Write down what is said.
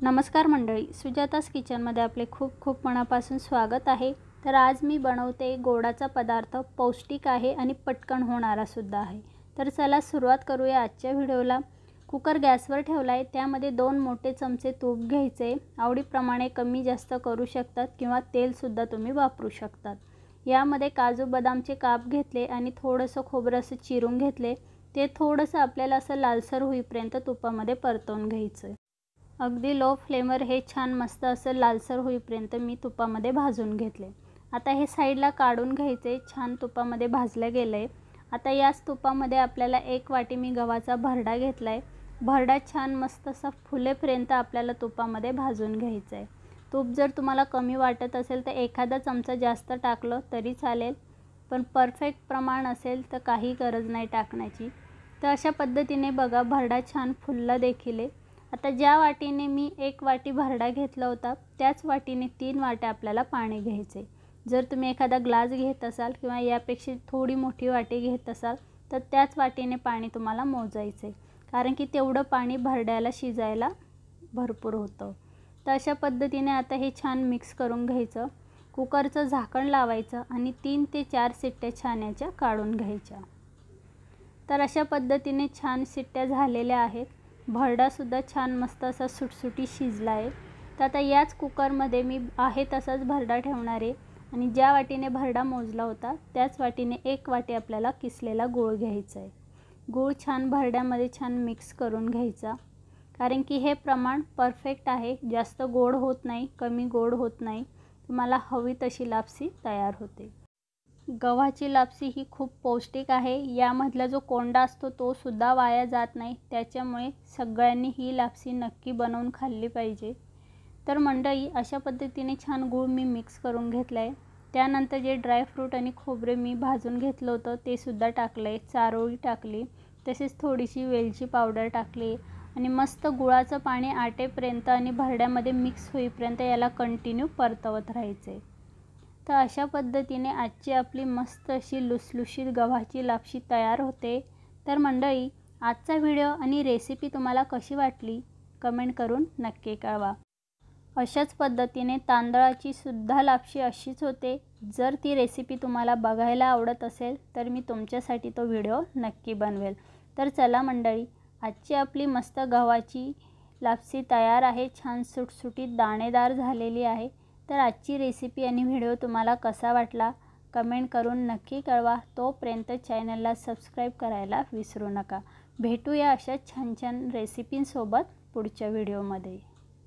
नमस्कार मंडळी, सुजातास किचनमध्ये आपले खूप खूप मनापासून स्वागत आहे। तर आज मी बनवते गोडाचा पदार्थ, पौष्टिक आहे आणि पटकन होणारा सुद्धा आहे। तर चला सुरुवात करूया आजच्या व्हिडिओला। कुकर गॅसवर ठेवलाय, त्यामध्ये 2 मोठे चमचे तूप घ्यायचे। आवडीप्रमाणे कमी जास्त करू शकतात किंवा तेल सुद्धा तुम्ही वापरू शकतात। यामध्ये काजू बदामचे काप घेतले आणि थोडंसं खोबरं असं चिरून घेतले। ते थोडंसं आपल्याला असं लालसर होईपर्यंत तुपामध्ये परतवून घ्यायचं। अगदी लो फ्लेमवर हे छान मस्त असं लालसर होईपर्यंत मी तुपामध्ये भाजून घेतले। आता हे साईडला काढून घ्यायचे, छान तुपामध्ये भाजले गेले। आता याच तुपामध्ये आपल्याला 1 वाटी मी गव्हाचा भरडा घेतलाय। भरडा छान मस्त असा फुलेपर्यंत आपल्याला तुपामध्ये भाजून घ्यायचं आहे। तूप जर तुम्हाला कमी वाटत असेल तर एखादा चमचा जास्त टाकलं तरी चालेल, पण परफेक्ट प्रमाण असेल तर काही गरज नाही टाकण्याची। तर अशा पद्धतीने बघा भरडा छान फुलला देखील आहे। आता ज्या वाटीने मी 1 वाटी भरडा घेतला होता त्याच वाटीने 3 वाट्या आपल्याला पाणी घ्यायचे। जर तुम्ही एखादा ग्लास घेत असाल किंवा यापेक्षा थोडी मोठी वाटी घेत असाल तर त्याच वाटीने पाणी तुम्हाला मोजायचे, कारण की तेवढं पाणी भरड्याला शिजायला भरपूर होतं। तर अशा पद्धतीने आता हे छान मिक्स करून घ्यायचं। कुकरचं झाकण लावायचं आणि 3 ते 4 शिट्ट्या छान याच्या काढून घ्यायच्या। तर अशा पद्धतीने छान शिट्ट्या झालेल्या आहेत। भरडासुद्धा छान मस्त असा सुटसुटी शिजला आहे। तर आता याच कुकरमध्ये मी आहे तसाच भरडा ठेवणार आहे आणि ज्या वाटीने भरडा मोजला होता त्याच वाटीने 1 वाटी आपल्याला किसलेला गूळ घ्यायचा आहे। गूळ छान भरड्यामध्ये छान मिक्स करून घ्यायचा, कारण की हे प्रमाण परफेक्ट आहे। जास्त गोड होत नाही, कमी गोड होत नाही, तुम्हाला हवी तशी लापसी तयार होते। गव्हाची लापसी ही खूप पौष्टिक आहे। यामधला जो कोंडा असतो तो सुद्धा वाया जात नाही, त्याच्यामुळे सगळ्यांनी ही लापसी नक्की बनवून खाल्ली पाहिजे। तर मंडळी अशा पद्धतीने छान गूळ मी मिक्स करून घेतलाय। त्यानंतर जे ड्रायफ्रूट आणि खोबरे मी भाजून घेतलं होतं ते सुद्धा टाकले, चारोळी टाकली, तसेच थोडीशी वेलची पावडर टाकली आणि मस्त गुळाचं पाणी आटेपर्यंत आणि भरड्यामध्ये मिक्स होईपर्यंत याला कंटिन्यू परतवत राहायचे। तर अशा पद्धतीने आजची आपली मस्त अशी लुसलुशीत गव्हाची लापसी तयार होते। तर मंडळी आजचा व्हिडिओ आणि रेसिपी तुम्हाला कशी वाटली कमेंट करून नक्की कळवा। अशाच पद्धतीने तांदळाची सुद्धा लापसी अशीच होते। जर ती रेसिपी तुम्हाला बघायला आवडत असेल तर मी तुमच्यासाठी तो व्हिडिओ नक्की बनवेल। तर चला मंडळी, आजची आपली मस्त गव्हाची लापसी तयार आहे, छान सुटसुटीत दाणेदार झालेली आहे। तर आजची रेसिपी आणि व्हिडिओ तुम्हाला कसा वाटला कमेंट करून नक्की कळवा। तोपर्यंत चॅनलला सबस्क्राईब करायला विसरू नका। भेटूया अशा छान छान रेसिपींसोबत पुढच्या व्हिडिओमध्ये।